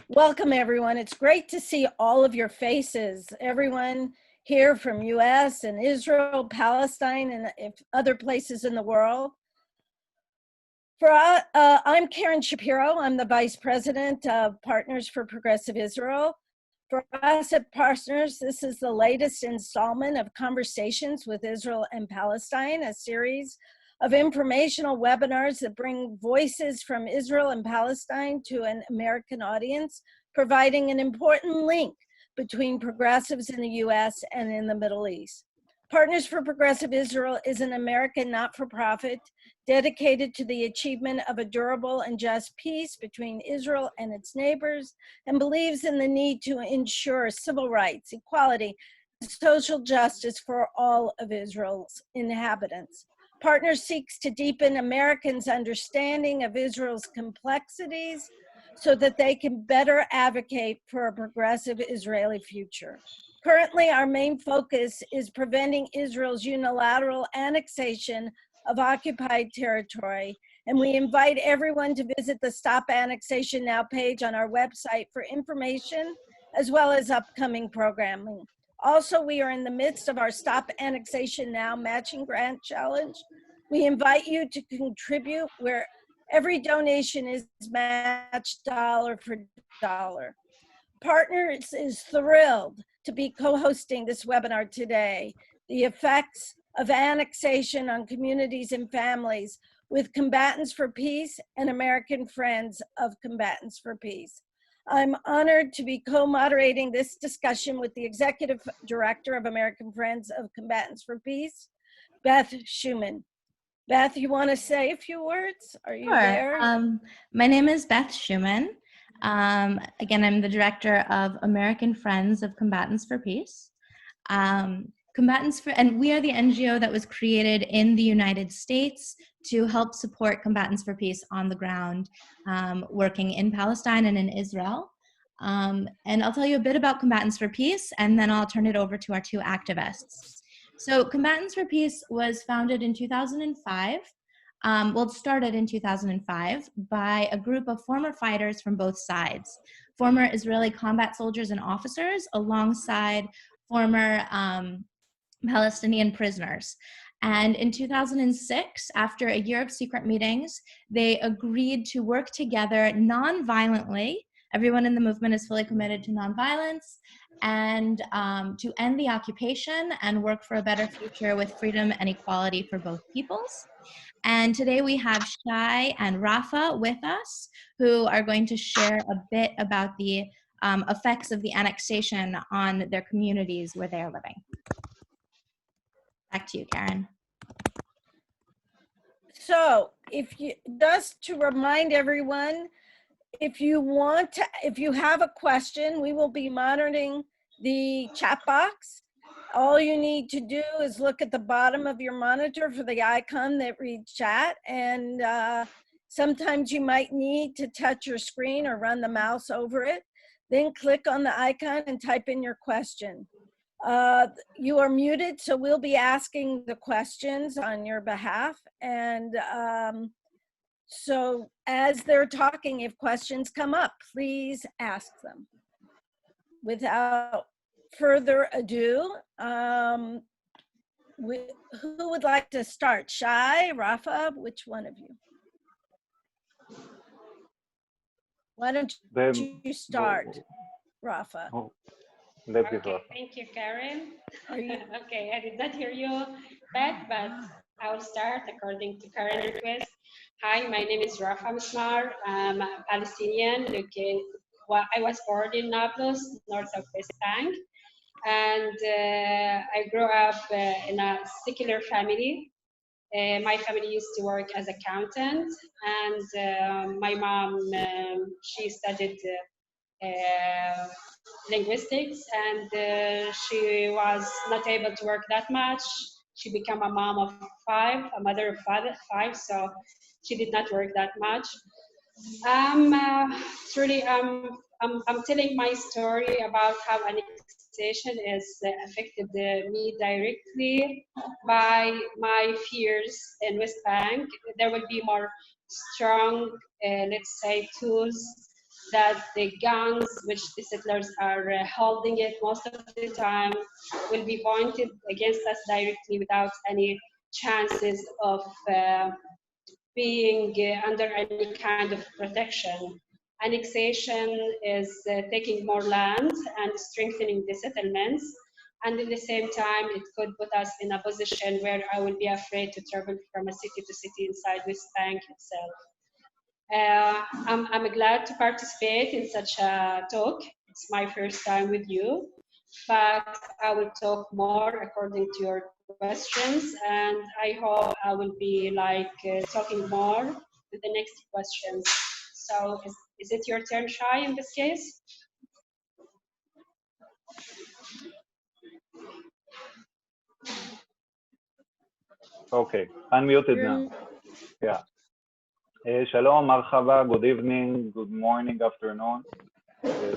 Welcome, everyone. It's great to see all of your faces. Everyone here from US and Israel, Palestine, and other places in the world. I'm Karen Shapiro. I'm the Vice President of Partners for Progressive Israel. For us at Partners, this is the latest installment of Conversations with Israel and Palestine, a series of informational webinars that bring voices from Israel and Palestine to an American audience, providing an important link between progressives in the US and in the Middle East. Partners for Progressive Israel is an American not-for-profit dedicated to the achievement of a durable and just peace between Israel and its neighbors, and believes in the need to ensure civil rights, equality, and social justice for all of Israel's inhabitants. Partners seeks to deepen Americans' understanding of Israel's complexities so that they can better advocate for a progressive Israeli future. Currently, our main focus is preventing Israel's unilateral annexation of occupied territory, and we invite everyone to visit the Stop Annexation Now page on our website for information as well as upcoming programming. Also, we are in the midst of our Stop Annexation Now matching grant challenge. We invite you to contribute where every donation is matched dollar for dollar. Partners is thrilled to be co-hosting this webinar today, The Effects of Annexation on Communities and Families, with Combatants for Peace and American Friends of Combatants for Peace. I'm honored to be co-moderating this discussion with the Executive Director of American Friends of Combatants for Peace, Beth Schuman. Beth, you want to say a few words? Are you there? My name is Beth Schuman. Again, I'm the director of American Friends of Combatants for Peace. And we are the NGO that was created in the United States to help support Combatants for Peace on the ground, working in Palestine and in Israel. And I'll tell you a bit about Combatants for Peace, and then I'll turn it over to our two activists. So Combatants for Peace was founded in 2005. It started in 2005 by a group of former fighters from both sides, former Israeli combat soldiers and officers alongside former Palestinian prisoners. And in 2006, after a year of secret meetings, they agreed to work together non-violently. Everyone in the movement is fully committed to nonviolence, and to end the occupation and work for a better future with freedom and equality for both peoples. And today we have Shai and Rafa with us, who are going to share a bit about the effects of the annexation on their communities where they are living. Back to you, Karen. So, just to remind everyone, if you have a question, we will be monitoring the chat box. All you need to do is look at the bottom of your monitor for the icon that reads chat, and sometimes you might need to touch your screen or run the mouse over it. Then click on the icon and type in your question. You are muted, so we'll be asking the questions on your behalf. And so as they're talking, if questions come up, please ask them. Without further ado, who would like to start? Shai, Rafa, which one of you? Why don't you start, Rafa? Okay, thank you, Karen. Okay, I did not hear you, Beth, but I will start according to Karen's request. Hi, my name is Rafa Mismar. I'm a Palestinian. I was born in Nablus, north of West Bank, and I grew up in a secular family. My family used to work as accountant, and my mom, she studied linguistics, and she was not able to work that much. She became a mom of five, a mother of five, so she did not work that much. It's really, I'm telling my story about how annexation has affected me directly by my fears in West Bank. There will be more strong, let's say, tools that the guns which the settlers are holding it most of the time will be pointed against us directly without any chances of being under any kind of protection. Annexation is taking more land and strengthening the settlements. And at the same time, it could put us in a position where I will be afraid to travel from a city to city inside West Bank itself. I'm glad to participate in such a talk. It's my first time with you, but I will talk more according to your questions, and I hope I will be talking more with the next questions. So is it your turn, Shai, in this case? Okay, unmuted now. Yeah. Shalom, marhaba, good evening, good morning, afternoon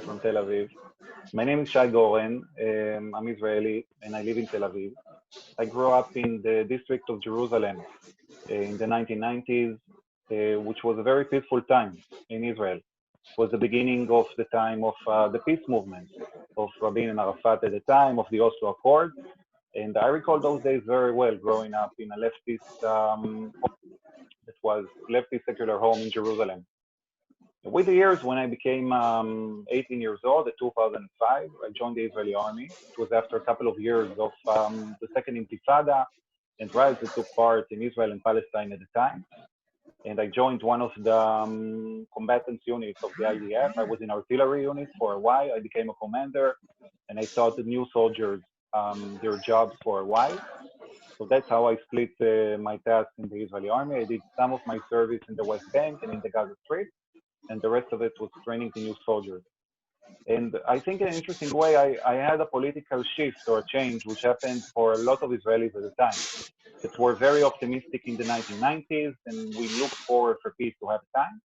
from Tel Aviv. My name is Shai Goren. I'm Israeli and I live in Tel Aviv. I grew up in the district of Jerusalem in the 1990s, which was a very peaceful time in Israel. It was the beginning of the time of the peace movement of Rabin and Arafat at the time of the Oslo Accord. And I recall those days very well, growing up in a leftist, that was leftist secular home in Jerusalem. With the years, when I became 18 years old, in 2005, I joined the Israeli army. It was after a couple of years of the Second Intifada and riots that took part in Israel and Palestine at the time. And I joined one of the combatants units of the IDF. I was in artillery unit for a while. I became a commander, and I taught the new soldiers their jobs for a while. So that's how I split my tasks in the Israeli army. I did some of my service in the West Bank and in the Gaza Strip, and the rest of it was training the new soldiers. And I think in an interesting way, I had a political shift or a change, which happened for a lot of Israelis at the time, that were very optimistic in the 1990s, and we looked forward for peace to have time.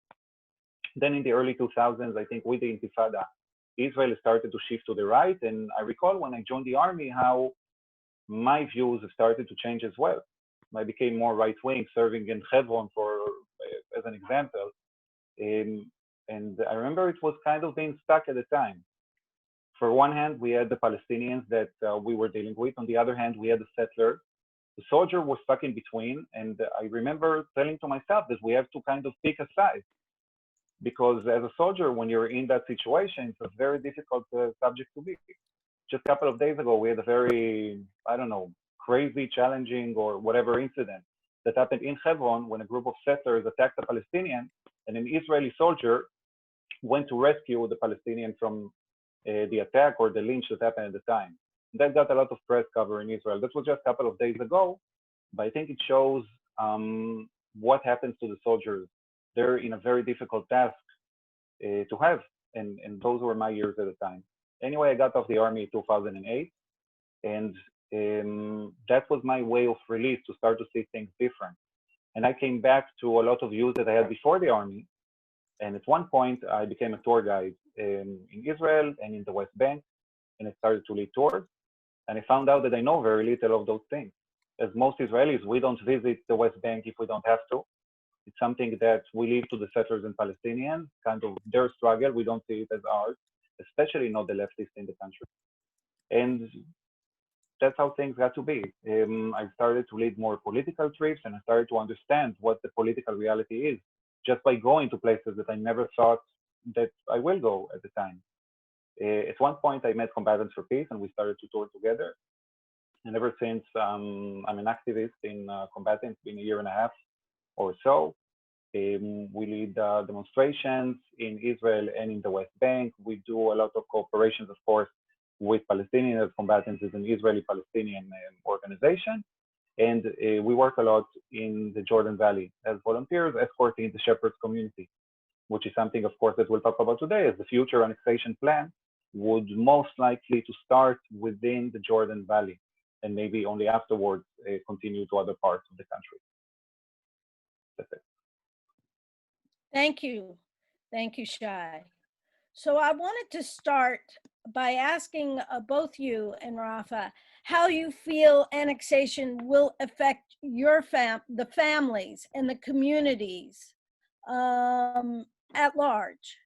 Then in the early 2000s, I think with the Intifada, Israel started to shift to the right. And I recall when I joined the army, how my views have started to change as well. I became more right-wing, serving in Hebron as an example. And I remember it was kind of being stuck at the time. For one hand, we had the Palestinians that we were dealing with. On the other hand, we had the settlers. The soldier was stuck in between. And I remember telling to myself that we have to kind of pick a side. Because as a soldier, when you're in that situation, it's a very difficult subject to be. Just a couple of days ago, we had a very, I don't know, crazy, challenging, or whatever incident that happened in Hebron when a group of settlers attacked a Palestinian, and an Israeli soldier went to rescue the Palestinian from the attack or the lynch that happened at the time. And that got a lot of press cover in Israel. That was just a couple of days ago, but I think it shows what happens to the soldiers. They're in a very difficult task to have, and those were my years at the time. Anyway, I got off the army in 2008, and that was my way of release to start to see things different. And I came back to a lot of views that I had before the army. And at one point, I became a tour guide in Israel and in the West Bank, and I started to lead tours. And I found out that I know very little of those things. As most Israelis, we don't visit the West Bank if we don't have to. It's something that we leave to the settlers and Palestinians, kind of their struggle. We don't see it as ours, especially not the leftists in the country. And that's how things got to be. I started to lead more political trips, and I started to understand what the political reality is just by going to places that I never thought that I will go at the time. At one point, I met Combatants for Peace, and we started to tour together. And ever since, I'm an activist in Combatants, been a year and a half or so. We lead demonstrations in Israel and in the West Bank. We do a lot of cooperations, of course, with Palestinians. Combatants is an Israeli-Palestinian organization. And we work a lot in the Jordan Valley as volunteers, escorting the Shepherds community, which is something, of course, that we'll talk about today, as the future annexation plan would most likely to start within the Jordan Valley, and maybe only afterwards continue to other parts of the country. That's it. Thank you. Thank you, Shai. So I wanted to start by asking both you and Rafa how you feel annexation will affect your the families and the communities at large.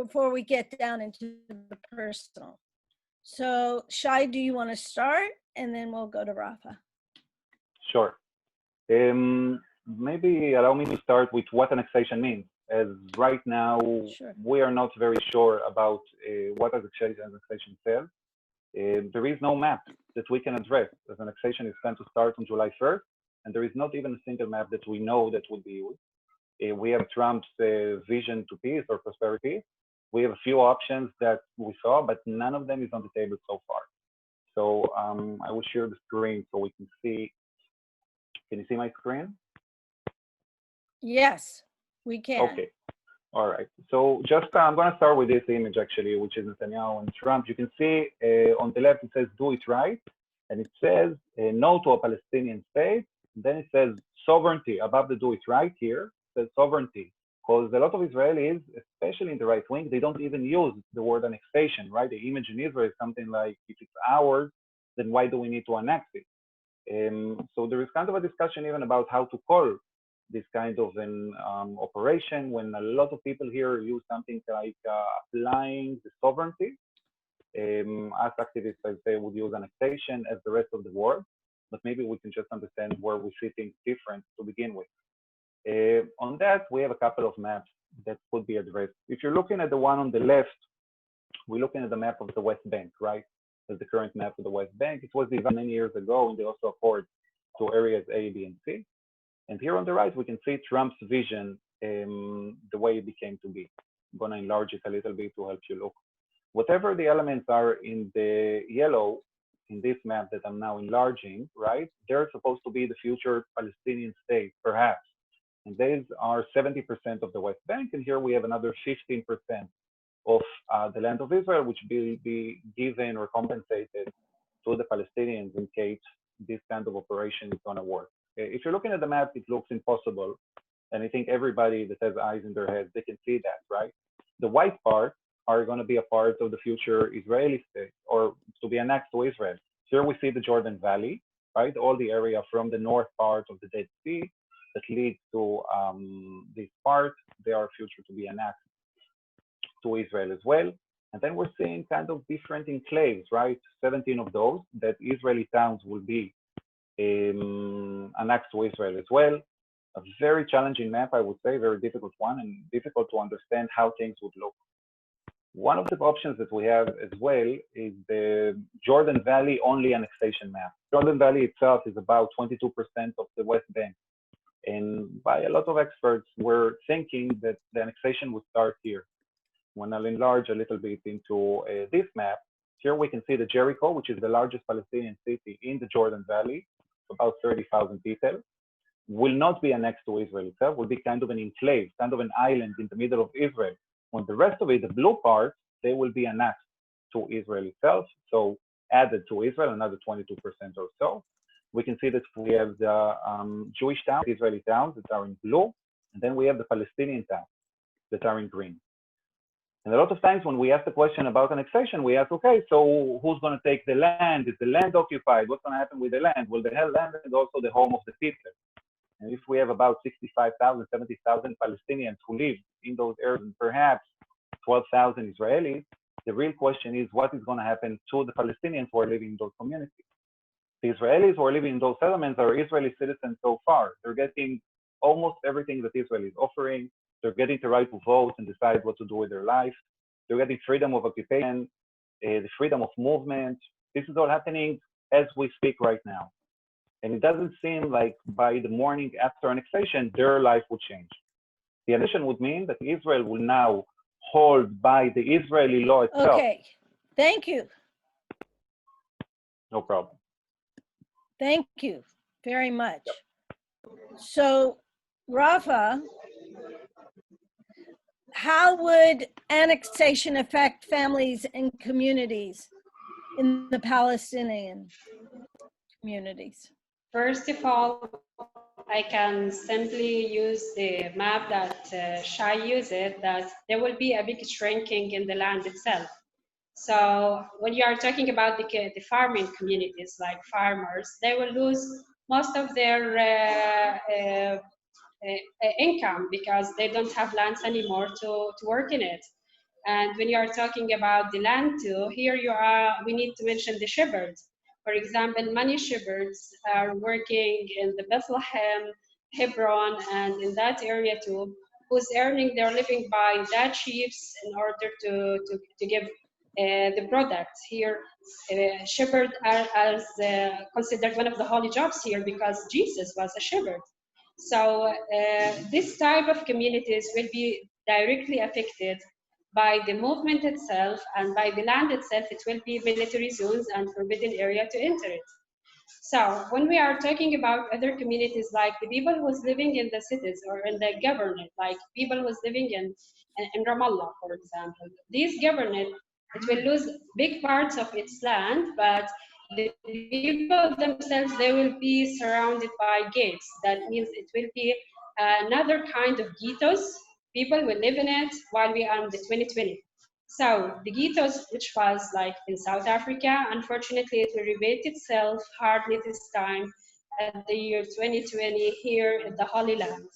before we get down into the personal. So Shai, do you want to start? And then we'll go to Rafa. Sure. Maybe allow me to start with what annexation means, as right now Sure. we are not very sure about what annexation says. There is no map that we can address, as annexation is planned to start on July 1st, and there is not even a single map that we know that would be used. We have Trump's vision to peace or prosperity. We have a few options that we saw, but none of them is on the table so far. So I will share the screen so we can see. Can you see my screen? Yes, we can. Okay. All right. So just I'm going to start with this image actually, which is Netanyahu and Trump. You can see on the left it says "Do it right," and it says "No to a Palestinian state." Then it says sovereignty above the "Do it right" here. It says sovereignty, because a lot of Israelis, especially in the right wing, they don't even use the word annexation. Right? The image in Israel is something like, if it's ours, then why do we need to annex it? So there is kind of a discussion even about how to call this kind of an operation, when a lot of people here use something like applying the sovereignty. As activists, I say, would use annexation as the rest of the world, but maybe we can just understand where we see things different to begin with. On that, we have a couple of maps that could be addressed. If you're looking at the one on the left, we're looking at the map of the West Bank, right? As the current map of the West Bank. It was developed many years ago in the Oslo Accord to areas A, B, and C. And here on the right, we can see Trump's vision, the way it became to be. I'm going to enlarge it a little bit to help you look. Whatever the elements are in the yellow in this map that I'm now enlarging, right? They're supposed to be the future Palestinian state, perhaps. And these are 70% of the West Bank. And here we have another 15% of the land of Israel, which will be given or compensated to the Palestinians in case this kind of operation is going to work. If you're looking at the map, it looks impossible. And I think everybody that has eyes in their heads, they can see that, right? The white parts are going to be a part of the future Israeli state, or to be annexed to Israel. Here we see the Jordan Valley, right? All the area from the north part of the Dead Sea that leads to this part, they are future to be annexed to Israel as well. And then we're seeing kind of different enclaves, right? 17 of those that Israeli towns will be annexed to Israel as well. A very challenging map, I would say, very difficult one, and difficult to understand how things would look. One of the options that we have as well is the Jordan Valley only annexation map. Jordan Valley itself is about 22% of the West Bank. And by a lot of experts, we're thinking that the annexation would start here. When I'll enlarge a little bit into this map, here we can see the Jericho, which is the largest Palestinian city in the Jordan Valley, about 30,000 people, will not be annexed to Israel itself, will be kind of an enclave, kind of an island in the middle of Israel. When the rest of it, the blue part, they will be annexed to Israel itself, so added to Israel, another 22% or so. We can see that we have the Jewish towns, Israeli towns that are in blue, and then we have the Palestinian towns that are in green. And a lot of times when we ask the question about annexation, we ask, okay, so who's going to take the land? Is the land occupied? What's going to happen with the land? Well, the land is also the home of the people. And if we have about 65,000, 70,000 Palestinians who live in those areas, and perhaps 12,000 Israelis, the real question is what is going to happen to the Palestinians who are living in those communities? The Israelis who are living in those settlements are Israeli citizens so far. They're getting almost everything that Israel is offering. They're getting the right to vote and decide what to do with their life. They're getting freedom of occupation, the freedom of movement. This is all happening as we speak right now. And it doesn't seem like by the morning after annexation, their life would change. The annexation would mean that Israel will now hold by the Israeli law itself. Okay, thank you. No problem. Thank you very much. So, Rafa, how would annexation affect families and communities in the Palestinian communities? First of all, I can simply use the map that Shai used, that there will be a big shrinking in the land itself. So when you are talking about the farming communities, like farmers, they will lose most of their income because they don't have lands anymore to work in it. And when you are talking about the land too, here we need to mention the shepherds. For example, many shepherds are working in the Bethlehem, Hebron, and in that area too, who's earning their living by that sheep in order to give the products here. Shepherd are as considered one of the holy jobs here because Jesus was a shepherd. So this type of communities will be directly affected by the movement itself, and by the land itself. It will be military zones and forbidden area to enter it. So when we are talking about other communities, like the people who's living in the cities or in the governorate, like people who's living in Ramallah, for example, these governorate, it will lose big parts of its land, but the people themselves, they will be surrounded by gates. That means it will be another kind of ghettos. People will live in it while we are in the 2020. So the ghettos, which was like in South Africa, unfortunately, it will repeat itself hardly this time at the year 2020 here in the Holy Land.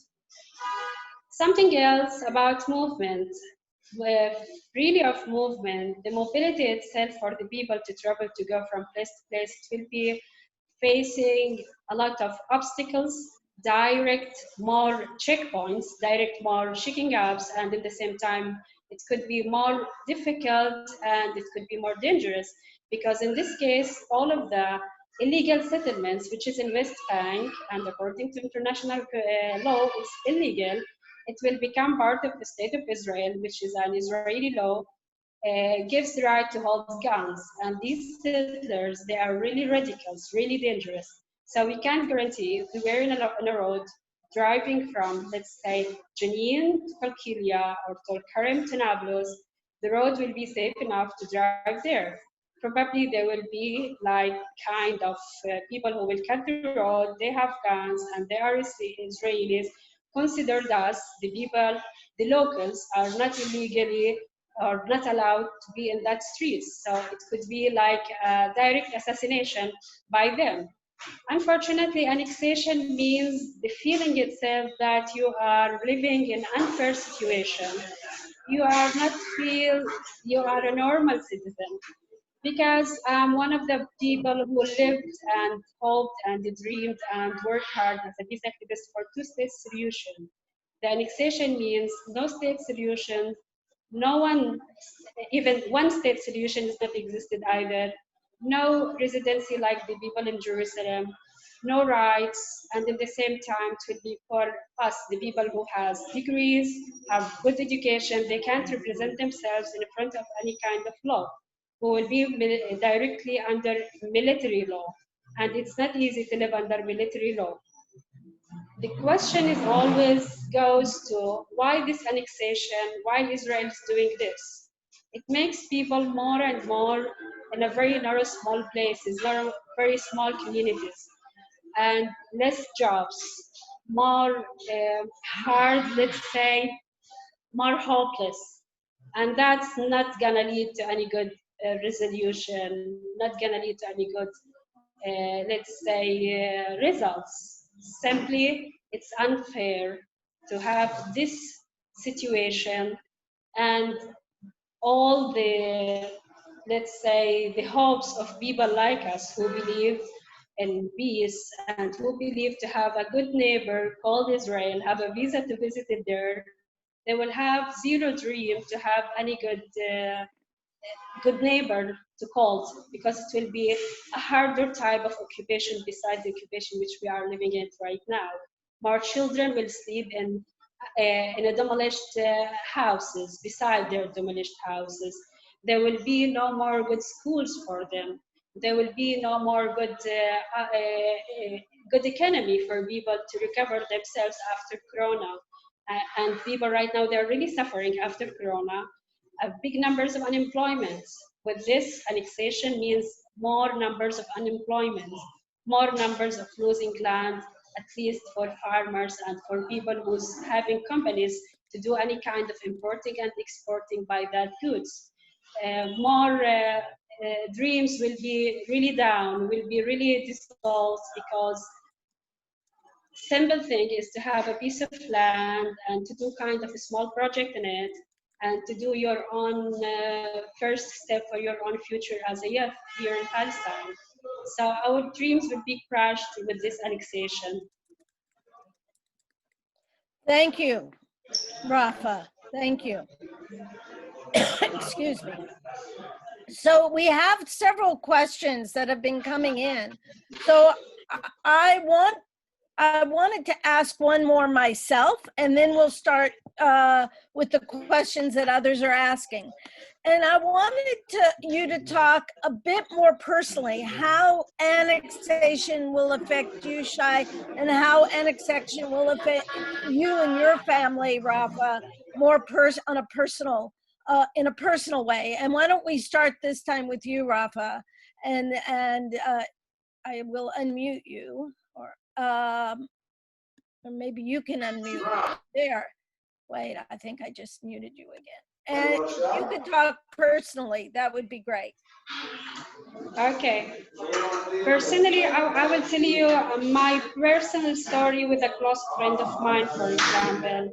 Something else about movement, with really of movement, the mobility itself for the people to travel to go from place to place, it will be facing a lot of obstacles, direct more checkpoints, direct more checking ups, and at the same time, it could be more difficult and it could be more dangerous because in this case, all of the illegal settlements, which is in West Bank, and according to international law, it's illegal, it will become part of the state of Israel, which is an Israeli law, gives the right to hold guns. And these settlers, they are really radicals, really dangerous. So we can't guarantee if we were in a road driving from, let's say, Jenin to Qalqilia or Tulkarem to Nablus, the road will be safe enough to drive there. Probably there will be like kind of people who will cut the road, they have guns, and they are Israelis, considered us, the people, the locals, are not illegally or not allowed to be in that streets. So it could be like a direct assassination by them. Unfortunately, annexation means the feeling itself that you are living in unfair situation. You are not feel you are a normal citizen. Because I'm one of the people who lived and hoped and dreamed and worked hard as a peace activist for two-state solution. The annexation means no state solution, no one, even one state solution is not existed either, no residency like the people in Jerusalem, no rights, and at the same time it will be for us, the people who has degrees, have good education, they can't represent themselves in front of any kind of law, who will be directly under military law. And it's not easy to live under military law. The question is always goes to why this annexation, why Israel is doing this. It makes people more and more in a very narrow, small places, very small communities, and less jobs, more hard, let's say, more hopeless. And that's not gonna lead to any good resolution, not gonna lead to any good, let's say, results. Simply, it's unfair to have this situation and all the, let's say, the hopes of people like us who believe in peace and who believe to have a good neighbor called Israel, have a visa to visit it there, they will have zero dream to have any good neighbor to call because it will be a harder type of occupation beside the occupation which we are living in right now. More children will sleep in a demolished houses, beside their demolished houses. There will be no more good schools for them. There will be no more good economy for people to recover themselves after Corona. And people right now, they're really suffering after Corona. Big numbers of unemployment. With this, annexation means more numbers of unemployment, more numbers of losing land, at least for farmers and for people who's having companies to do any kind of importing and exporting by that goods. More dreams will be really down, will be really dissolved because simple thing is to have a piece of land and to do kind of a small project in it and to do your own first step for your own future as a youth here in Palestine. So our dreams will be crushed with this annexation. Thank you, Rafa. Thank you. Excuse me. So we have several questions that have been coming in. So I wanted to ask one more myself, and then we'll start with the questions that others are asking. And I wanted you to talk a bit more personally how annexation will affect you, Shai, and how annexation will affect you and your family, Rafa, more on a personal, in a personal way. And why don't we start this time with you, Rafa, and I will unmute you, or maybe you can unmute there. Wait, I think I just muted you again. And if you could talk personally, that would be great. Okay. Personally, I will tell you my personal story with a close friend of mine, for example.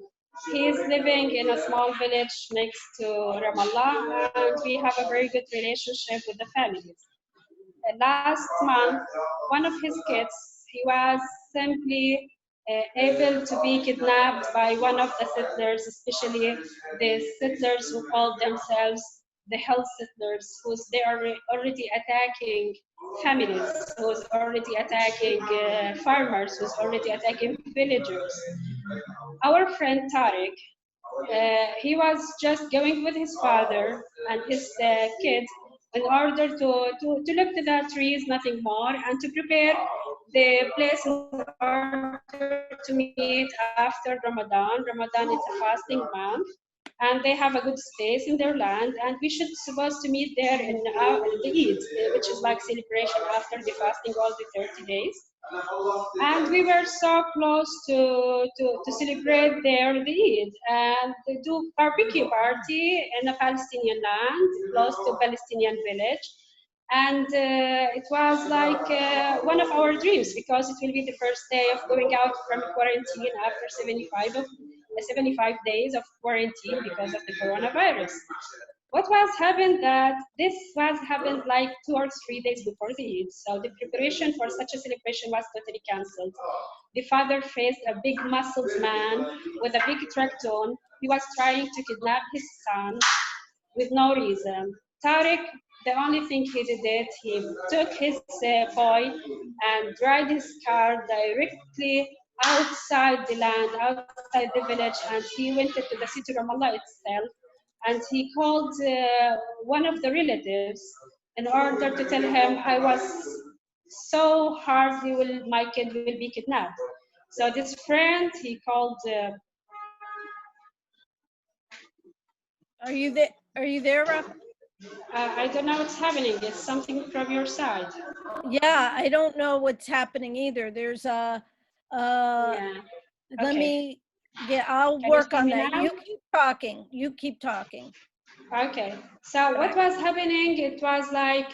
He is living in a small village next to Ramallah, and we have a very good relationship with the families. Last month, one of his kids, he was simply able to be kidnapped by one of the settlers, especially the settlers who call themselves the health settlers, they are already attacking families, who's already attacking farmers, who's already attacking villagers. Our friend Tariq, he was just going with his father and his kid in order to look to the trees, nothing more, and to prepare the place in order to meet after Ramadan. Ramadan is a fasting month, and they have a good space in their land, and we should supposed to meet there in the Eid, which is like celebration after the fasting all the 30 days. And we were so close to celebrate there the Eid and to do barbecue party in a Palestinian land, close to Palestinian village. And it was like one of our dreams, because it will be the first day of going out from quarantine after 75 days of quarantine because of the coronavirus. What was happened that this was happened like 2 or 3 days before the Eid, so the preparation for such a celebration was totally cancelled. The father faced a big muscled man with a big tractor. He was trying to kidnap his son with no reason. Tariq, the only thing he did, he took his boy and drive his car directly outside the land, outside the village, and he went to the city of Ramallah itself. And he called one of the relatives in order to tell him, I was so hard, my kid will be kidnapped. So this friend, he called. Are you there? Are you there, Rafa? I don't know what's happening. It's something from your side. Yeah, I don't know what's happening either. There's a. Yeah. Let Okay. me. Yeah, I'll Can work you on see me that. now? You keep talking. You keep talking. Okay. So what was happening? It was like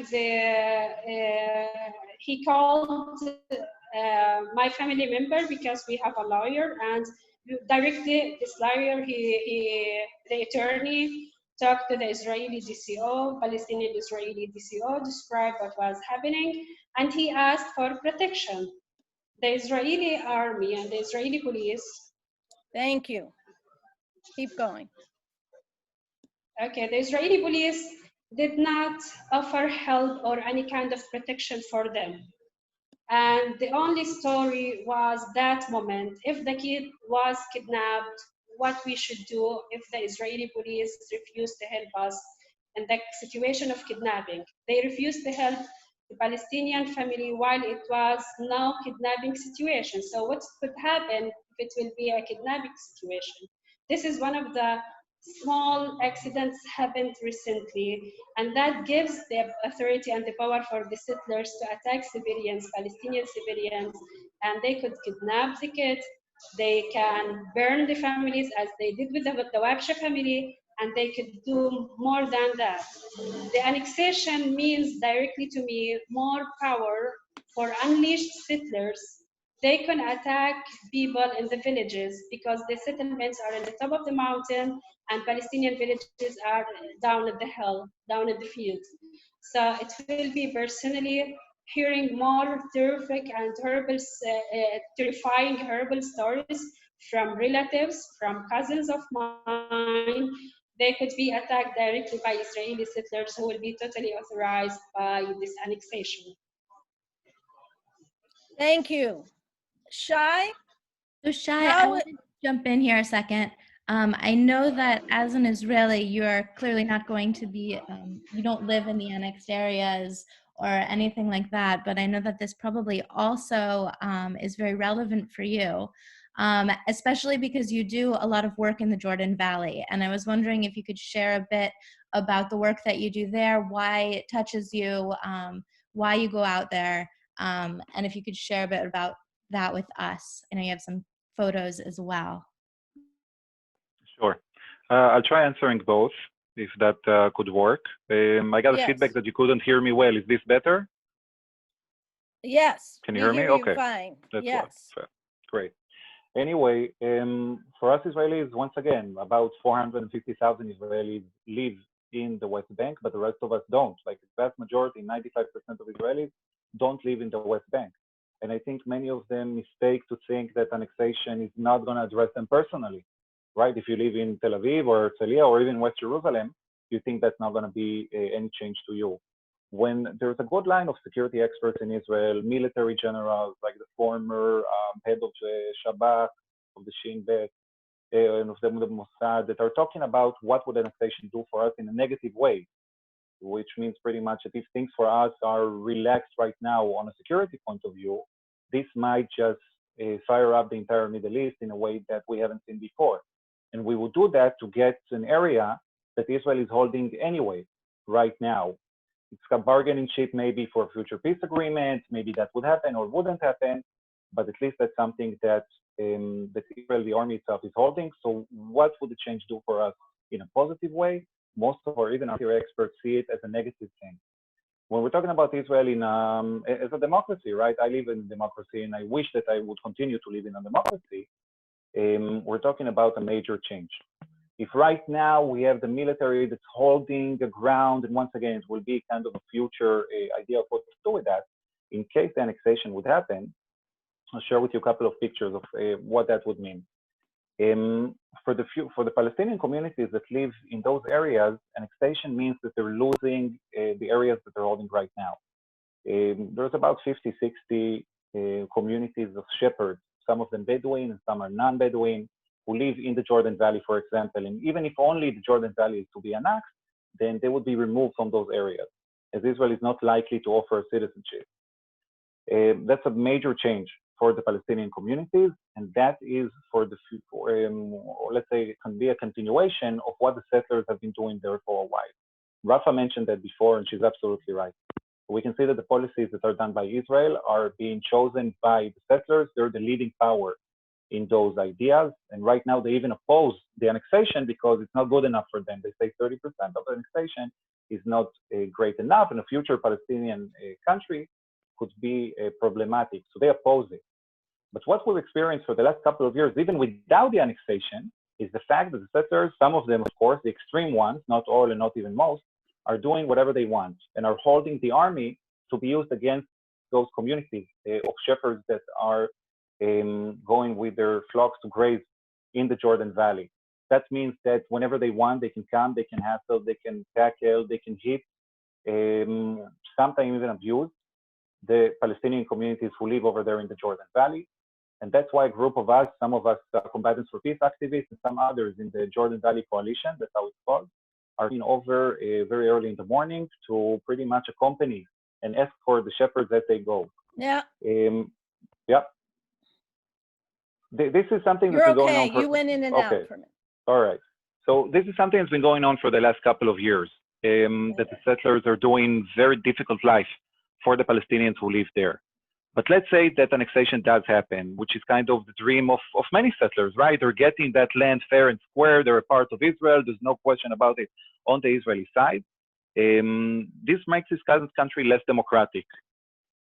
he called my family member, because we have a lawyer, and directly this lawyer, the attorney, talked to the Israeli DCO, Palestinian Israeli DCO, described what was happening, and he asked for protection. The Israeli army and the Israeli police. Thank you. Keep going. Okay, the Israeli police did not offer help or any kind of protection for them. And the only story was that moment. If the kid was kidnapped, what we should do if the Israeli police refused to help us in the situation of kidnapping. They refused to help the Palestinian family while it was no kidnapping situation. So what could happen if it will be a kidnapping situation? This is one of the small accidents happened recently, and that gives the authority and the power for the settlers to attack civilians, Palestinian civilians, and they could kidnap the kids, they can burn the families as they did with the Wabsha family, and they could do more than that. The annexation means directly to me more power for unleashed settlers. They can attack people in the villages because the settlements are in the top of the mountain, and Palestinian villages are down at the hill, down at the fields. So it will be personally hearing more terrific and terrifying horrible stories from relatives, from cousins of mine. They could be attacked directly by Israeli settlers who will be totally authorized by this annexation. Thank you. Shai? So Shai, I want to jump in here a second. I know that as an Israeli, you're clearly not going to be, you don't live in the annexed areas or anything like that, but I know that this probably also is very relevant for you, especially because you do a lot of work in the Jordan Valley. And I was wondering if you could share a bit about the work that you do there, why it touches you, why you go out there, and if you could share a bit about that with us. I know you have some photos as well. Sure. I'll try answering both, if that could work. I got a feedback that you couldn't hear me well. Is this better? Yes. Can you hear me? Okay. Fine. That's yes. Great. Anyway, for us Israelis, once again, about 450,000 Israelis live in the West Bank, but the rest of us don't. Like the vast majority, 95% of Israelis don't live in the West Bank. And I think many of them mistake to think that annexation is not going to address them personally, right? If you live in Tel Aviv or Herzliya or even West Jerusalem, you think that's not going to be any change to you. When there's a good line of security experts in Israel, military generals like the former head of Shabak, of the Shin Bet, and of the Mossad, that are talking about what would annexation do for us in a negative way, which means pretty much that if things for us are relaxed right now on a security point of view, this might just fire up the entire Middle East in a way that we haven't seen before. And we will do that to get an area that Israel is holding anyway, right now. It's a bargaining chip maybe for a future peace agreement, maybe that would happen or wouldn't happen, but at least that's something that, that Israel, the army itself, is holding. So what would the change do for us in a positive way? Most of our, even our experts, see it as a negative thing. When we're talking about Israel as a democracy, right? I live in a democracy and I wish that I would continue to live in a democracy. We're talking about a major change. If right now we have the military that's holding the ground, and once again, it will be kind of a future idea of what to do with that, in case the annexation would happen, I'll share with you a couple of pictures of what that would mean. For the Palestinian communities that live in those areas, annexation means that they're losing the areas that they're holding right now. There's about 50, 60 communities of shepherds, some of them Bedouin and some are non-Bedouin, who live in the Jordan Valley, for example. And even if only the Jordan Valley is to be annexed, then they would be removed from those areas, as Israel is not likely to offer citizenship. That's a major change for the Palestinian communities, and that is for the, let's say, it can be a continuation of what the settlers have been doing there for a while. Rafa mentioned that before, and she's absolutely right. We can see that the policies that are done by Israel are being chosen by the settlers. They're the leading power in those ideas, and right now they even oppose the annexation because it's not good enough for them. They say 30% of the annexation is not great enough, and a future Palestinian country could be problematic. So they oppose it. But what we've experienced for the last couple of years, even without the annexation, is the fact that the settlers, some of them, of course, the extreme ones, not all and not even most, are doing whatever they want and are holding the army to be used against those communities of shepherds that are going with their flocks to graze in the Jordan Valley. That means that whenever they want, they can come, they can hassle, they can tackle, they can hit, sometimes even abuse the Palestinian communities who live over there in the Jordan Valley. And that's why a group of us, some of us Combatants for Peace activists and some others in the Jordan Valley Coalition, that's how it's called, are over very early in the morning to pretty much accompany and escort the shepherds as they go. Yeah. Yeah. This is something You're that's been okay. going on for, you went in and out for a minute. All right. So this is something that's been going on for the last couple of years, that the settlers are doing very difficult life for the Palestinians who live there. But let's say that annexation does happen, which is kind of the dream of many settlers, right? They're getting that land fair and square. They're a part of Israel. There's no question about it on the Israeli side. This makes this country less democratic.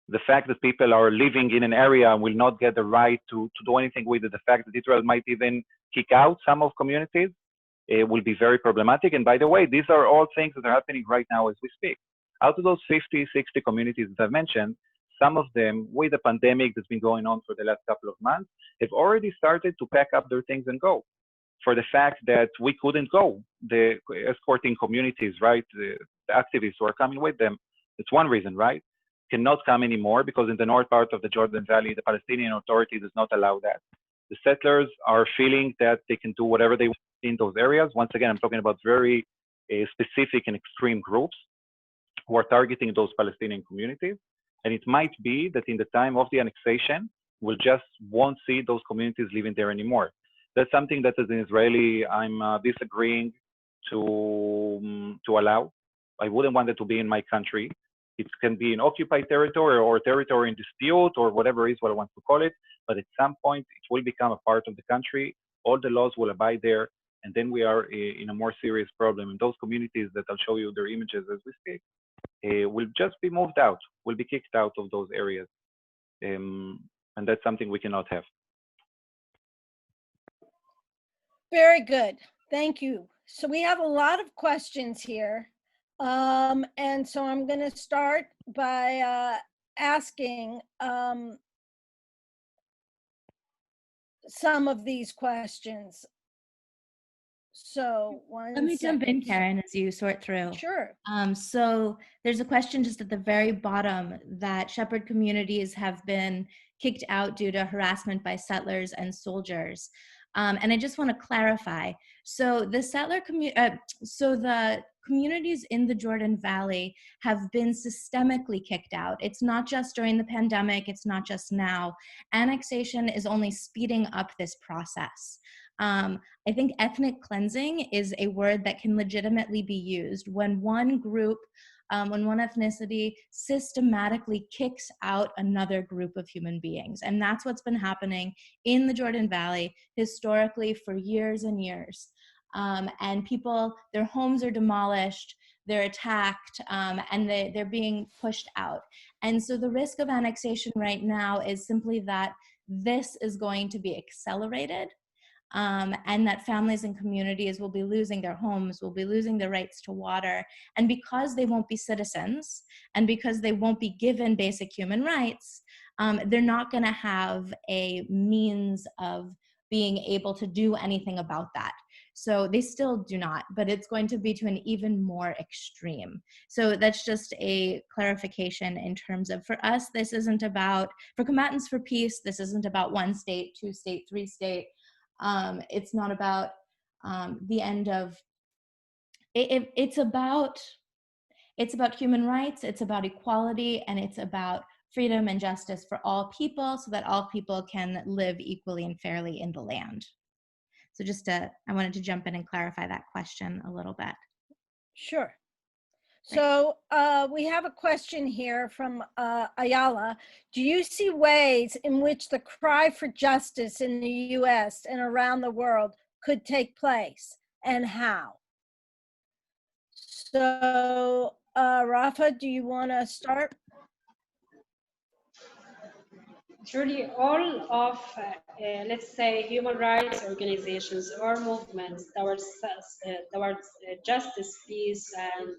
The fact that people are living in an area and will not get the right to do anything with it, the fact that Israel might even kick out some of communities, will be very problematic. And by the way, these are all things that are happening right now as we speak. Out of those 50, 60 communities that I've mentioned, some of them, with the pandemic that's been going on for the last couple of months, have already started to pack up their things and go. For the fact that we couldn't go, the escorting communities, right? The activists who are coming with them, it's one reason, right? Cannot come anymore because in the north part of the Jordan Valley, the Palestinian Authority does not allow that. The settlers are feeling that they can do whatever they want in those areas. Once again, I'm talking about very specific and extreme groups who are targeting those Palestinian communities. And it might be that in the time of the annexation, we'll just won't see those communities living there anymore. That's something that as an Israeli, I'm disagreeing to allow. I wouldn't want it to be in my country. It can be in occupied territory or territory in dispute or whatever is what I want to call it. But at some point, it will become a part of the country. All the laws will abide there. And then we are in a more serious problem. And those communities that I'll show you their images as we speak, will just be moved out, will be kicked out of those areas. And that's something we cannot have. Very good. Thank you. So we have a lot of questions here. And so I'm going to start by asking some of these questions. So let me jump in, Karen, as you sort through. Sure. So there's a question just at the very bottom that shepherd communities have been kicked out due to harassment by settlers and soldiers. And I just want to clarify. So the the communities in the Jordan Valley have been systemically kicked out. It's not just during the pandemic. It's not just now. Annexation is only speeding up this process. I think ethnic cleansing is a word that can legitimately be used when one group, when one ethnicity systematically kicks out another group of human beings. And that's what's been happening in the Jordan Valley historically for years and years. And people, their homes are demolished, they're attacked, and they're being pushed out. And so the risk of annexation right now is simply that this is going to be accelerated. And that families and communities will be losing their homes, will be losing their rights to water. And because they won't be citizens, and because they won't be given basic human rights, they're not going to have a means of being able to do anything about that. So they still do not, but it's going to be to an even more extreme. So that's just a clarification in terms of, for us, this isn't about, for Combatants for Peace, this isn't about one state, two state, three state. It's not about the end of, it's about human rights, it's about equality, and it's about freedom and justice for all people so that all people can live equally and fairly in the land. So just I wanted to jump in and clarify that question a little bit. Sure. So we have a question here from Ayala. Do you see ways in which the cry for justice in the US and around the world could take place, and how? So Rafa, do you want to start? Truly, all of, let's say, human rights organizations or movements towards justice, peace, and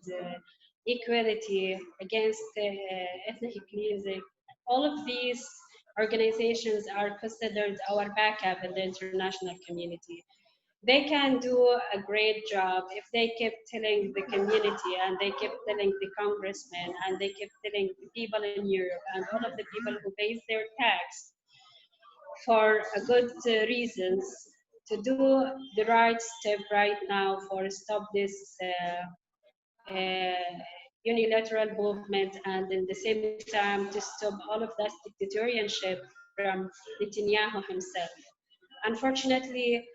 equality against ethnic cleansing, all of these organizations are considered our backup in the international community. They can do a great job if they keep telling the community, and they keep telling the congressmen, and they keep telling the people in Europe and all of the people who pay their tax for good reasons to do the right step right now for stop this unilateral movement, and in the same time to stop all of that dictatorship from Netanyahu himself. Unfortunately,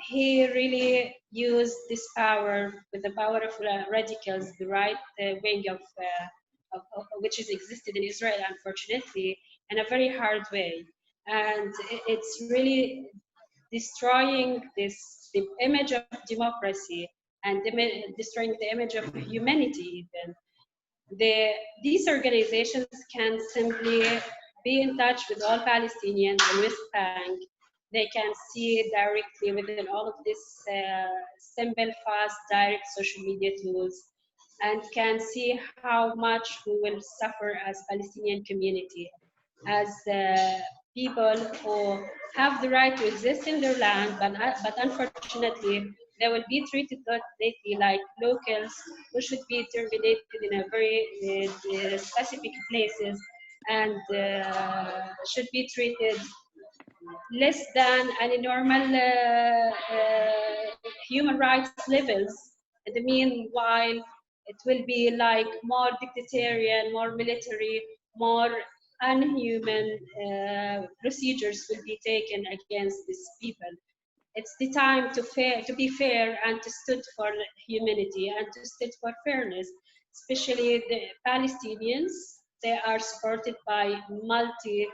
he really used this power with the power of radicals, the right wing of which has existed in Israel, unfortunately, in a very hard way. And it's really destroying the image of democracy and destroying the image of humanity even. These organizations can simply be in touch with all Palestinians in West Bank They can see directly within all of this simple, fast, direct social media tools, and can see how much we will suffer as Palestinian community, as people who have the right to exist in their land, but unfortunately, they will be treated lately like locals who should be terminated in a very specific places, and should be treated less than any normal human rights levels. In the meanwhile, it will be like more dictatorial, more military, more unhuman procedures will be taken against these people. It's the time to be fair and to stood for humanity and to stood for fairness, especially the Palestinians. They are supported by multi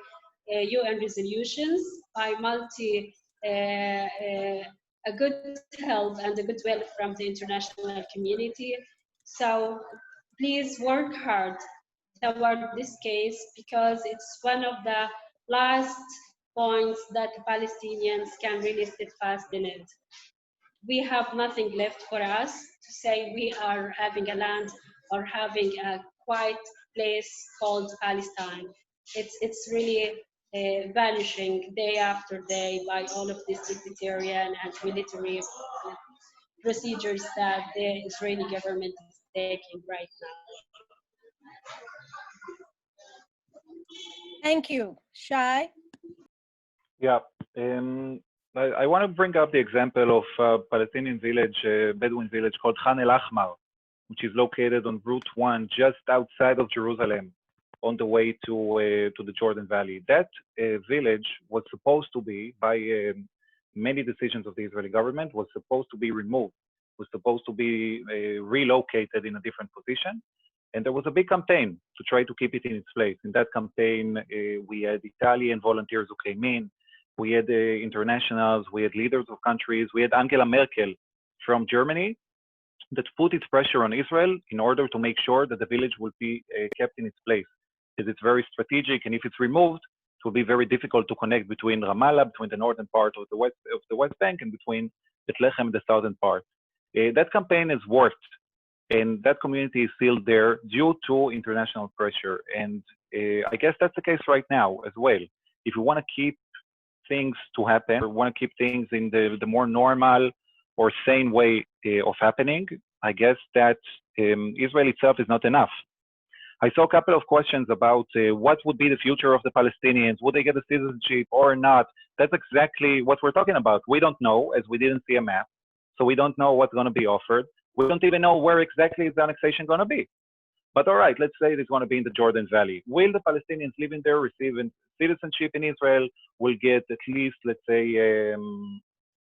UN resolutions, by multi a good help and a goodwill from the international community. So please work hard toward this case, because it's one of the last points that Palestinians can really steadfast in it. We have nothing left for us to say we are having a land or having a quiet place called Palestine. It's really vanishing day after day by all of this dictatorial and military procedures that the Israeli government is taking right now. Thank you. Shai? Yeah. I want to bring up the example of a Palestinian village, Bedouin village called Khan el Ahmar, which is located on Route 1 just outside of Jerusalem on the way to the Jordan Valley. That village was supposed to be, by many decisions of the Israeli government, was supposed to be removed, was supposed to be relocated in a different position. And there was a big campaign to try to keep it in its place. In that campaign, we had Italian volunteers who came in, we had internationals, we had leaders of countries, we had Angela Merkel from Germany that put its pressure on Israel in order to make sure that the village would be kept in its place. Because it's very strategic, and if it's removed, it will be very difficult to connect between Ramallah, between the northern part of the West Bank, and between Bethlehem and the southern part. That campaign has worked, and that community is still there due to international pressure. And I guess that's the case right now as well. If we want to keep things to happen, or want to keep things in the more normal or sane way of happening, I guess that Israel itself is not enough. I saw a couple of questions about what would be the future of the Palestinians, would they get a citizenship or not? That's exactly what we're talking about. We don't know, as we didn't see a map, so we don't know what's going to be offered. We don't even know where exactly is the annexation going to be. But all right, let's say it's going to be in the Jordan Valley. Will the Palestinians living there receive citizenship in Israel? Will get at least, let's say,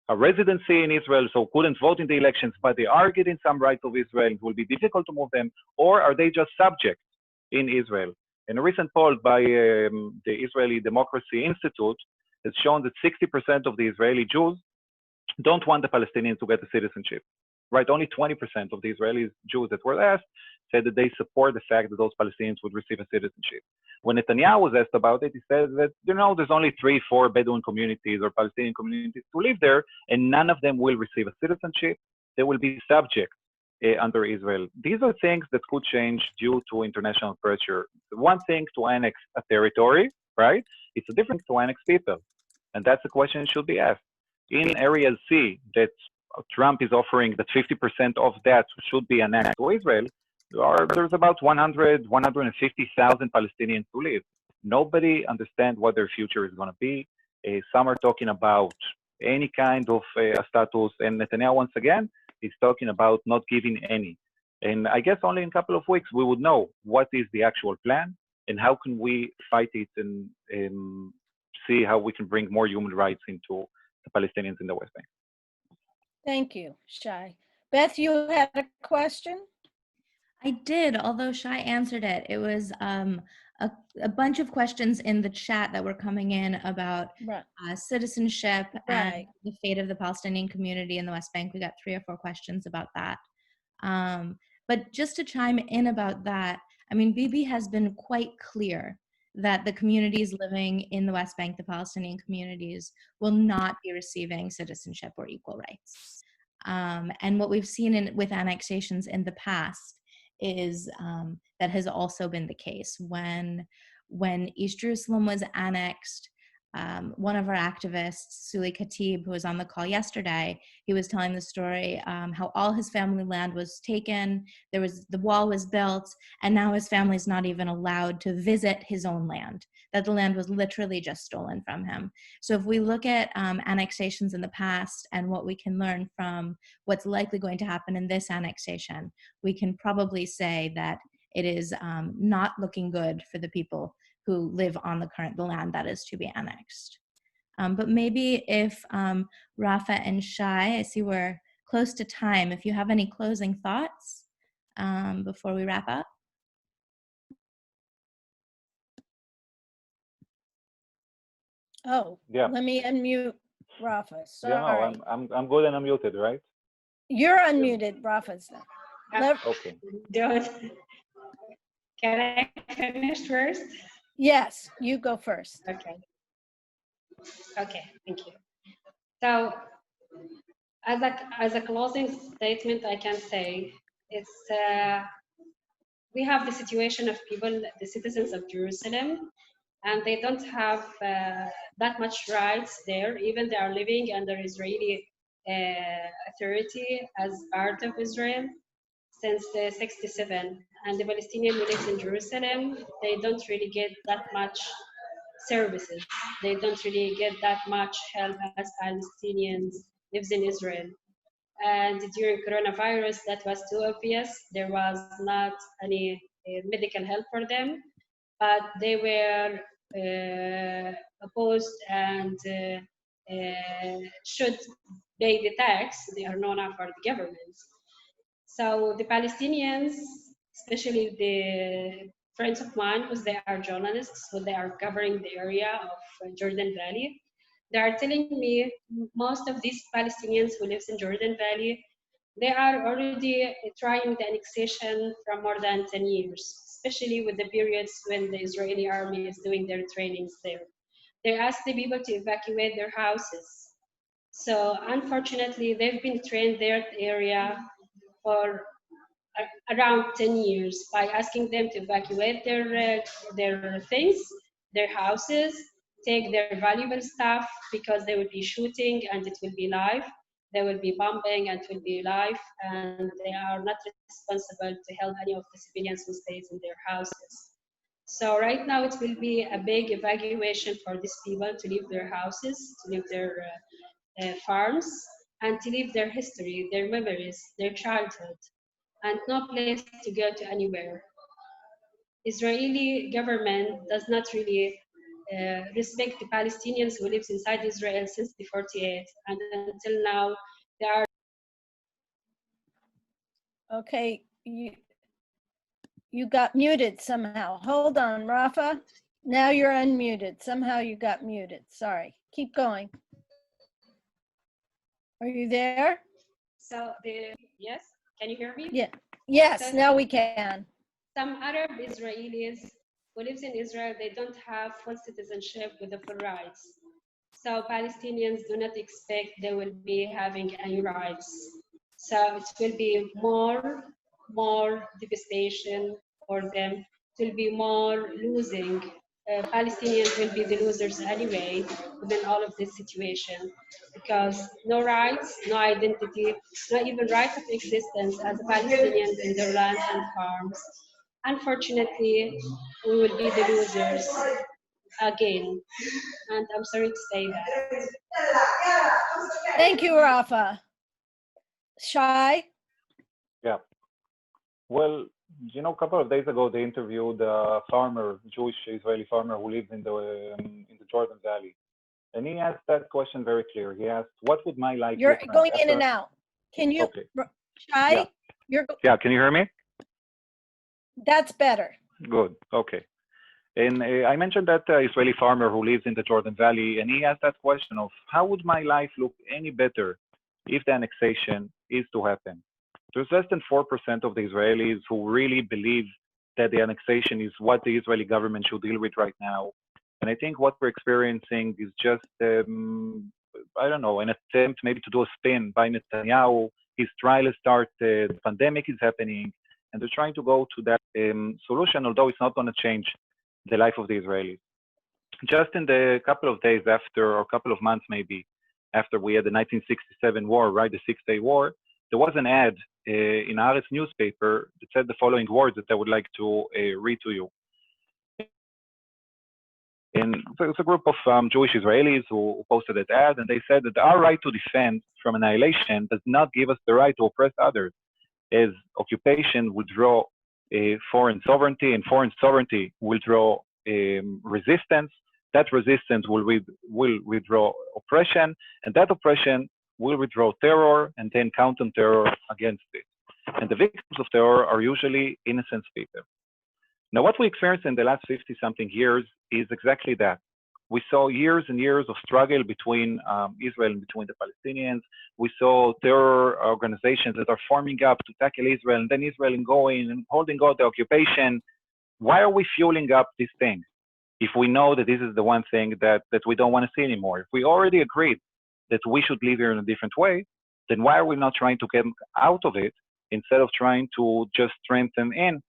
a residency in Israel, so couldn't vote in the elections, but they are getting some rights of Israel. It will be difficult to move them, or are they just subject in Israel? In a recent poll by the Israeli Democracy Institute has shown that 60% of the Israeli Jews don't want the Palestinians to get a citizenship. Right, only 20% of the Israeli Jews that were asked said that they support the fact that those Palestinians would receive a citizenship. When Netanyahu was asked about it, he said that, there's only 3-4 Bedouin communities or Palestinian communities to live there, and none of them will receive a citizenship. They will be subject under Israel. These are things that could change due to international pressure. One thing to annex a territory, right? It's a different thing to annex people. And that's the question that should be asked. In Area C, that Trump is offering that 50% of that should be annexed to Israel, there's about 150,000 Palestinians who live. Nobody understands what their future is going to be. Some are talking about any kind of status, and Netanyahu, once again, is talking about not giving any. And I guess only in a couple of weeks we would know what is the actual plan and how can we fight it and see how we can bring more human rights into the Palestinians in the West Bank. Thank you, Shai. Beth, you had a question? I did, although Shai answered it. It was a bunch of questions in the chat that were coming in about citizenship and the fate of the Palestinian community in the West Bank. We got 3 or 4 questions about that. But just to chime in about that, I mean, Bibi has been quite clear that the communities living in the West Bank, the Palestinian communities, will not be receiving citizenship or equal rights. And what we've seen with annexations in the past is that has also been the case. When East Jerusalem was annexed, one of our activists, Suli Khatib, who was on the call yesterday, he was telling the story how all his family land was taken, the wall was built, and now his family's not even allowed to visit his own land, that the land was literally just stolen from him. So if we look at annexations in the past and what we can learn from what's likely going to happen in this annexation, we can probably say that it is not looking good for the people who live on the land that is to be annexed. But maybe if Rafa and Shai, I see we're close to time, if you have any closing thoughts before we wrap up. Oh, Yeah. let me unmute Rafa. Sorry. Yeah, no, I'm good and I'm muted, right? You're unmuted, Rafa's not. Okay. Can I finish first? Yes, you go first. Okay. Okay, thank you. So, as a closing statement, I can say it's we have the situation of people, the citizens of Jerusalem, and they don't have that much rights there. Even they are living under Israeli authority as part of Israel since 67. And the Palestinian who lives in Jerusalem, they don't really get that much services. They don't really get that much help as Palestinians lives in Israel. And during coronavirus, that was too obvious. There was not any medical help for them, but they were opposed and should pay the tax. They are known for the government. So the Palestinians, especially the friends of mine, because they are journalists, so they are covering the area of Jordan Valley, they are telling me most of these Palestinians who lives in Jordan Valley, they are already trying the annexation for more than 10 years, especially with the periods when the Israeli army is doing their trainings there. They ask the people to evacuate their houses. So unfortunately, they've been trained their area for around 10 years by asking them to evacuate their things, their houses, take their valuable stuff because they will be shooting and it will be live. There will be bombing and it will be live, and they are not responsible to help any of the civilians who stays in their houses. So right now it will be a big evacuation for these people to leave their houses, to leave their farms, and to leave their history, their memories, their childhood, and no place to go to anywhere. Israeli government does not really respect the Palestinians who lives inside Israel since the 48, and until now they are. Okay, you got muted somehow. Hold on, Rafa. Now you're unmuted. Somehow you got muted. Sorry. Keep going. Are you there? So yes, can you hear me? Yeah. Yes, So now we can. some Arab Israelis who lives in Israel, they don't have full citizenship with the full rights. So Palestinians do not expect they will be having any rights. So it will be more devastation for them. It will be more losing. Palestinians will be the losers anyway within all of this situation, because no rights, no identity, not even right of existence as Palestinians in their lands and farms. Unfortunately, we will be the losers again. And I'm sorry to say that. Thank you, Rafa. Shai? Yeah. Well, you know, a couple of days ago, they interviewed a farmer, Jewish Israeli farmer who lives in the Jordan Valley. And he asked that question very clear. He asked, what would my life You're look like going in after... and out. Can you, Okay. Shai? Yeah. Yeah, can you hear me? That's better. Good, okay. And I mentioned that Israeli farmer who lives in the Jordan Valley, and he asked that question of, how would my life look any better if the annexation is to happen? There's less than 4% of the Israelis who really believe that the annexation is what the Israeli government should deal with right now. And I think what we're experiencing is just, I don't know, an attempt maybe to do a spin by Netanyahu. He's trying to start, the pandemic is happening, and they're trying to go to that solution, although it's not going to change the life of the Israelis. Just in the couple of days after, or couple of months maybe, after we had the 1967 war, right, the Six-Day War, there was an ad in Haaretz newspaper that said the following words that I would like to read to you. And so it's a group of Jewish Israelis who posted that ad, and they said that our right to defend from annihilation does not give us the right to oppress others, as occupation would draw foreign sovereignty, and foreign sovereignty will draw resistance. That resistance will withdraw oppression, and that oppression will withdraw terror and then counter terror against it. And the victims of terror are usually innocent people. Now, what we experienced in the last 50-something years is exactly that. We saw years and years of struggle between Israel and between the Palestinians. We saw terror organizations that are forming up to tackle Israel, and then Israel going and holding out the occupation. Why are we fueling up these things if we know that this is the one thing that we don't want to see anymore? If we already agreed that we should live here in a different way, then why are we not trying to get out of it instead of trying to just strengthen in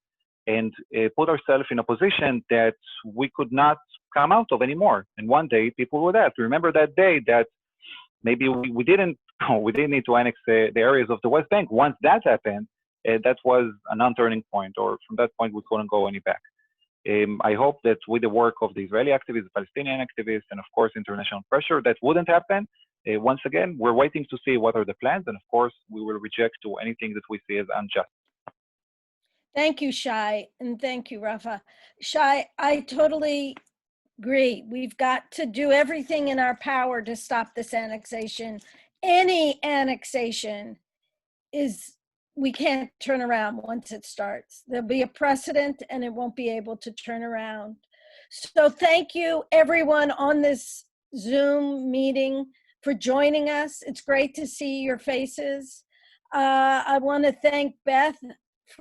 and put ourselves in a position that we could not come out of anymore? And one day people would ask, remember that day that maybe we didn't need to annex the areas of the West Bank. Once that happened, that was a non-turning point, or from that point we couldn't go any back. I hope that with the work of the Israeli activists, the Palestinian activists, and of course international pressure, that wouldn't happen. Once again, we're waiting to see what are the plans, and of course we will reject to anything that we see as unjust. Thank you, Shai, and thank you, Rafa. Shai, I totally agree. We've got to do everything in our power to stop this annexation. Any annexation we can't turn around once it starts. There'll be a precedent and it won't be able to turn around. So thank you everyone on this Zoom meeting for joining us. It's great to see your faces. I want to thank Beth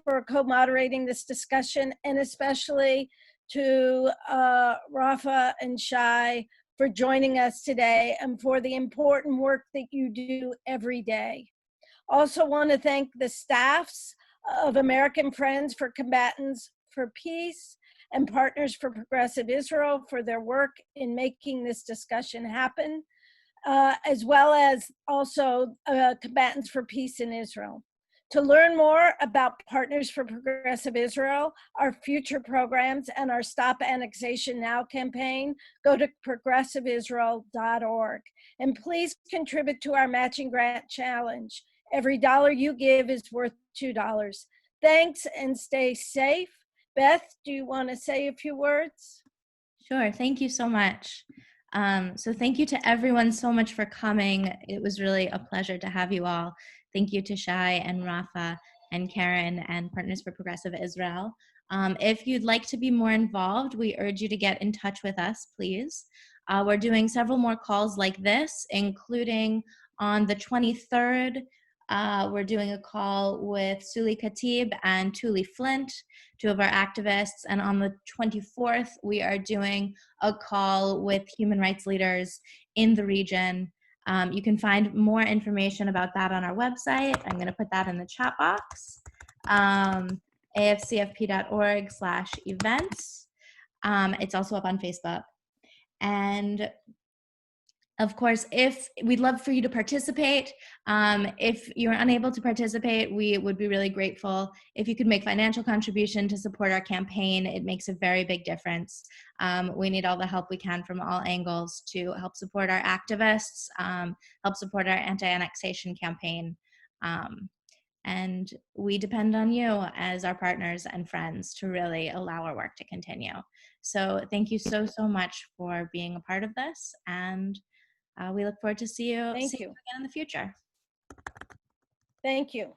for co-moderating this discussion, and especially to Rafa and Shai for joining us today and for the important work that you do every day. Also want to thank the staffs of American Friends for Combatants for Peace and Partners for Progressive Israel for their work in making this discussion happen, as well as also Combatants for Peace in Israel. To learn more about Partners for Progressive Israel, our future programs, and our Stop Annexation Now campaign, go to progressiveisrael.org. And please contribute to our matching grant challenge. Every dollar you give is worth $2. Thanks and stay safe. Beth, do you want to say a few words? Sure, thank you so much. So thank you to everyone so much for coming. It was really a pleasure to have you all. Thank you to Shai and Rafa and Karen and Partners for Progressive Israel. If you'd like to be more involved, we urge you to get in touch with us, please. We're doing several more calls like this, including on the 23rd, we're doing a call with Suli Khatib and Tuli Flint, two of our activists. And on the 24th, we are doing a call with human rights leaders in the region. You can find more information about that on our website. I'm going to put that in the chat box, afcfp.org/events. It's also up on Facebook. And of course, if we'd love for you to participate, if you're unable to participate, we would be really grateful if you could make financial contribution to support our campaign. It makes a very big difference. We need all the help we can from all angles to help support our activists, help support our anti-annexation campaign. And we depend on you as our partners and friends to really allow our work to continue. So thank you so, so much for being a part of this. And we look forward to see you again in the future. Thank you.